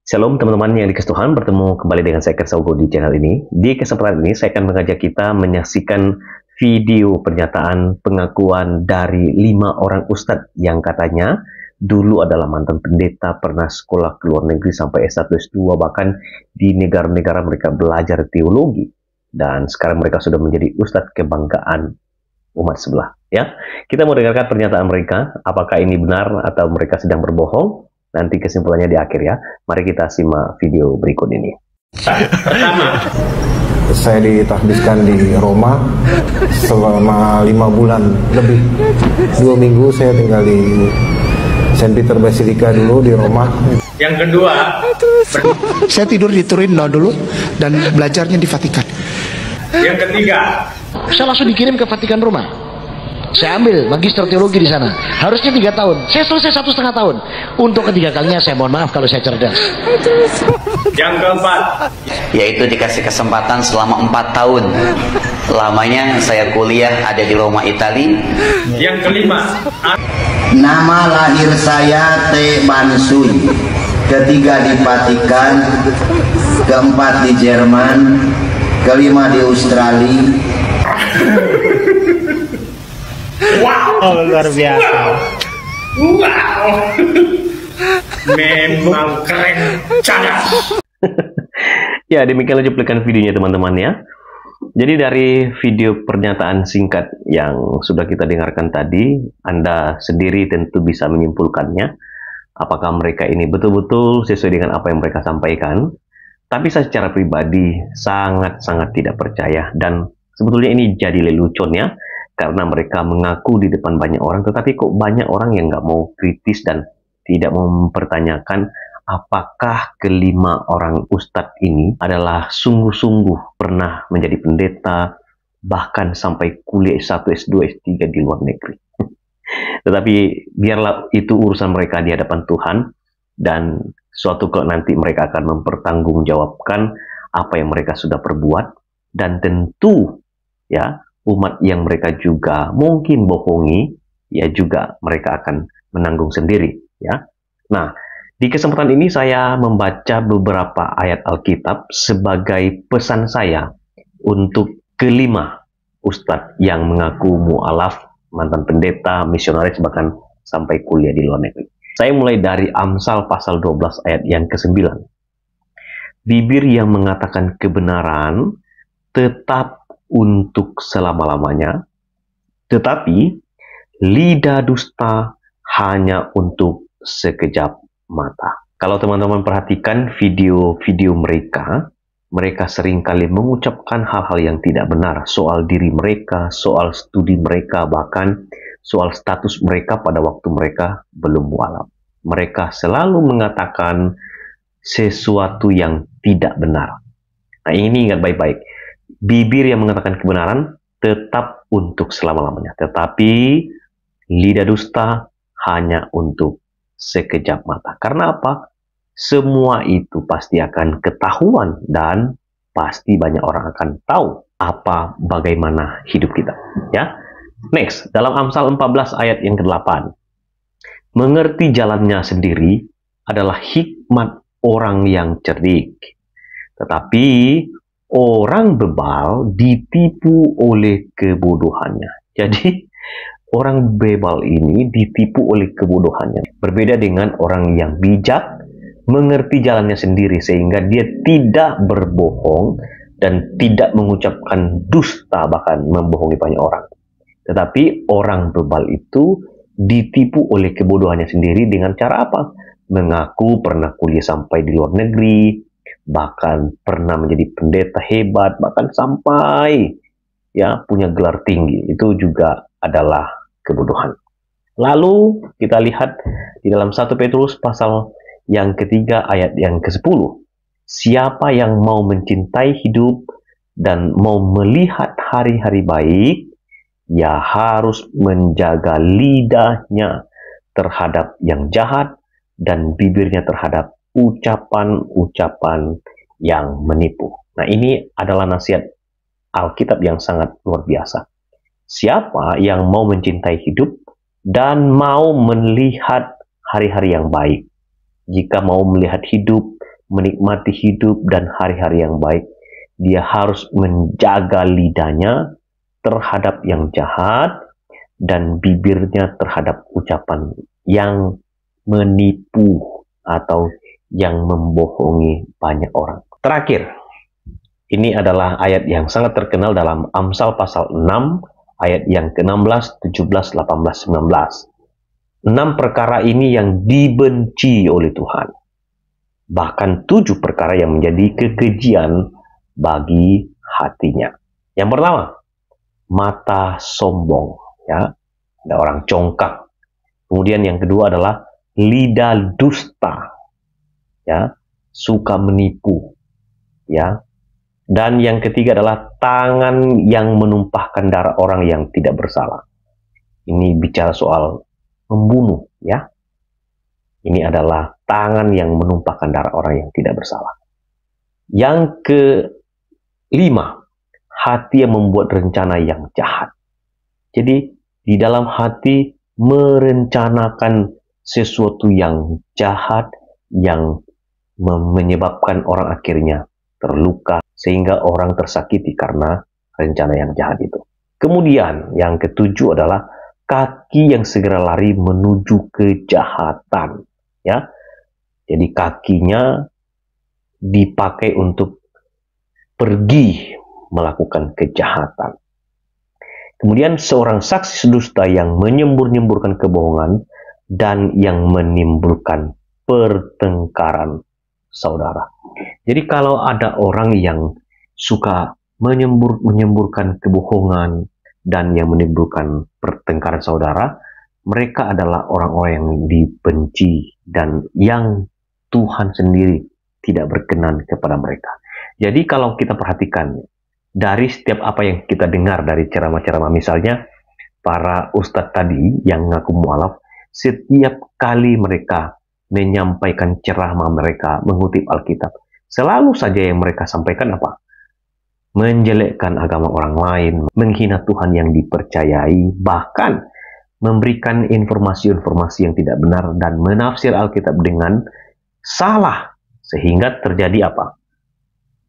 Shalom teman-teman yang dikasih Tuhan, bertemu kembali dengan saya Kersaugo di channel ini. Di kesempatan ini saya akan mengajak kita menyaksikan video pernyataan pengakuan dari 5 orang ustadz yang katanya dulu adalah mantan pendeta, pernah sekolah ke luar negeri sampai S1, S2, bahkan di negara-negara mereka belajar teologi. Dan sekarang mereka sudah menjadi ustadz kebanggaan umat sebelah. Ya, kita mau dengarkan pernyataan mereka, apakah ini benar atau mereka sedang berbohong. Nanti kesimpulannya di akhir ya. Mari kita simak video berikut ini. Pertama, saya ditahbiskan di Roma selama 5 bulan lebih. 2 minggu saya tinggal di Saint Peter Basilica dulu di Roma. Yang kedua, saya tidur di Turino dulu dan belajarnya di Vatikan. Yang ketiga, Saya langsung dikirim ke Vatikan Roma. Saya ambil magister teologi di sana. Harusnya 3 tahun. Saya selesai 1,5 tahun. Untuk ketiga kalinya saya mohon maaf kalau saya cerdas. yang keempat, Yaitu dikasih kesempatan selama 4 tahun lamanya saya kuliah ada di Roma, Italia. yang kelima, Nama lahir saya T. Mansui. Ketiga di Vatikan, keempat di Jerman, kelima di Australia. wow, luar biasa. Wow, memang keren, cadas. Ya, demikianlah cuplikan videonya teman-teman ya. Jadi dari video pernyataan singkat yang sudah kita dengarkan tadi, Anda sendiri tentu bisa menyimpulkannya. Apakah mereka ini betul-betul sesuai dengan apa yang mereka sampaikan. Tapi saya secara pribadi sangat-sangat tidak percaya. Dan sebetulnya ini jadi lelucon ya. Karena mereka mengaku di depan banyak orang, tetapi kok banyak orang yang nggak mau kritis dan tidak mau mempertanyakan apakah kelima orang ustadz ini adalah sungguh-sungguh pernah menjadi pendeta, bahkan sampai kuliah S1, S2, S3 di luar negeri. Tetapi biarlah itu urusan mereka di hadapan Tuhan, dan suatu kali nanti mereka akan mempertanggungjawabkan apa yang mereka sudah perbuat, dan tentu ya umat yang mereka juga mungkin bohongi, ya juga mereka akan menanggung sendiri ya. Nah, di kesempatan ini saya membaca beberapa ayat Alkitab sebagai pesan saya untuk kelima ustadz yang mengaku mu'alaf, mantan pendeta, misionaris, bahkan sampai kuliah di luar negeri. Saya mulai dari Amsal pasal 12 ayat yang ke-9. Bibir yang mengatakan kebenaran tetap untuk selama-lamanya, tetapi lidah dusta hanya untuk sekejap mata. Kalau teman-teman perhatikan video-video mereka, mereka seringkali mengucapkan hal-hal yang tidak benar soal diri mereka, soal studi mereka, bahkan soal status mereka pada waktu mereka belum mualaf. Mereka selalu mengatakan sesuatu yang tidak benar. Nah, ini ingat baik-baik. Bibir yang mengatakan kebenaran tetap untuk selama-lamanya, tetapi lidah dusta hanya untuk sekejap mata. Karena apa? Semua itu pasti akan ketahuan dan pasti banyak orang akan tahu bagaimana hidup kita. Ya. Next, dalam Amsal 14 ayat yang ke-8. Mengerti jalannya sendiri adalah hikmat orang yang cerdik. Tetapi orang bebal ditipu oleh kebodohannya. Jadi, orang bebal ini ditipu oleh kebodohannya. Berbeda dengan orang yang bijak, mengerti jalannya sendiri sehingga dia tidak berbohong dan tidak mengucapkan dusta, bahkan membohongi banyak orang. Tetapi orang bebal itu ditipu oleh kebodohannya sendiri dengan cara apa? Mengaku pernah kuliah sampai di luar negeri, bahkan pernah menjadi pendeta hebat, bahkan sampai ya punya gelar tinggi. Itu juga adalah kebodohan. Lalu kita lihat di dalam 1 Petrus pasal yang ketiga ayat yang ke-10. Siapa yang mau mencintai hidup dan mau melihat hari-hari baik, ya harus menjaga lidahnya terhadap yang jahat dan bibirnya terhadap ucapan-ucapan yang menipu. Nah, ini adalah nasihat Alkitab yang sangat luar biasa. Siapa yang mau mencintai hidup dan mau melihat hari-hari yang baik, jika mau melihat hidup menikmati hidup dan hari-hari yang baik, dia harus menjaga lidahnya terhadap yang jahat dan bibirnya terhadap ucapan yang menipu atau yang membohongi banyak orang. Terakhir, ini adalah ayat yang sangat terkenal dalam Amsal pasal 6, ayat yang ke-16, 17, 18, 19. 6 perkara ini yang dibenci oleh Tuhan. Bahkan 7 perkara yang menjadi kekejian bagi hatinya. Yang pertama, mata sombong. Ya, ada orang congkak. Kemudian yang kedua adalah lidah dusta. Ya, suka menipu. Ya. Dan yang ketiga adalah tangan yang menumpahkan darah orang yang tidak bersalah. Ini bicara soal membunuh, ya. Ini adalah tangan yang menumpahkan darah orang yang tidak bersalah. Yang kelima, hati yang membuat rencana yang jahat. Jadi, di dalam hati merencanakan sesuatu yang jahat yang menyebabkan orang akhirnya terluka, sehingga orang tersakiti karena rencana yang jahat itu. Kemudian yang ketujuh adalah kaki yang segera lari menuju kejahatan. Ya, jadi kakinya dipakai untuk pergi melakukan kejahatan. Kemudian seorang saksi dusta yang menyembur-nyemburkan kebohongan dan yang menimbulkan pertengkaran saudara. Jadi kalau ada orang yang suka menyemburkan kebohongan dan yang menimbulkan pertengkaran saudara, mereka adalah orang-orang yang dibenci dan yang Tuhan sendiri tidak berkenan kepada mereka. Jadi kalau kita perhatikan dari setiap apa yang kita dengar dari ceramah-ceramah, misalnya para ustadz tadi yang ngaku mualaf, setiap kali mereka menyampaikan ceramah mereka mengutip Alkitab, selalu saja yang mereka sampaikan apa? Menjelekkan agama orang lain, menghina Tuhan yang dipercayai, bahkan memberikan informasi-informasi yang tidak benar dan menafsir Alkitab dengan salah, sehingga terjadi apa?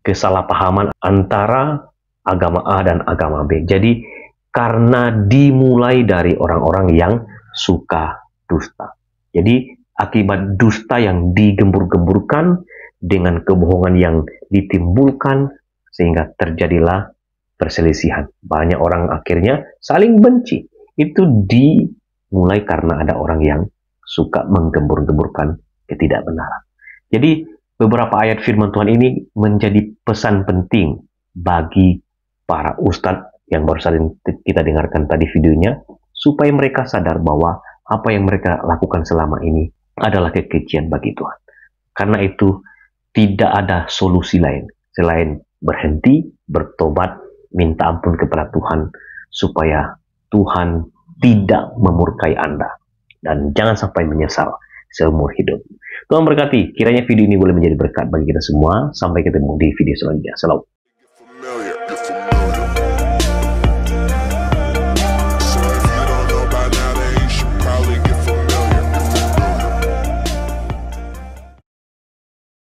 Kesalahpahaman antara agama A dan agama B. Jadi karena dimulai dari orang-orang yang suka dusta. Jadi akibat dusta yang digembur-gemburkan dengan kebohongan yang ditimbulkan, sehingga terjadilah perselisihan. Banyak orang akhirnya saling benci. Itu dimulai karena ada orang yang suka menggembur-gemburkan ketidakbenaran. Jadi beberapa ayat firman Tuhan ini menjadi pesan penting bagi para ustadz yang baru saja kita dengarkan tadi videonya, supaya mereka sadar bahwa apa yang mereka lakukan selama ini adalah kekejian bagi Tuhan. Karena itu tidak ada solusi lain selain berhenti, bertobat, minta ampun kepada Tuhan supaya Tuhan tidak memurkai Anda dan jangan sampai menyesal seumur hidup. Tuhan berkati, kiranya video ini boleh menjadi berkat bagi kita semua. Sampai ketemu di video selanjutnya. Salam.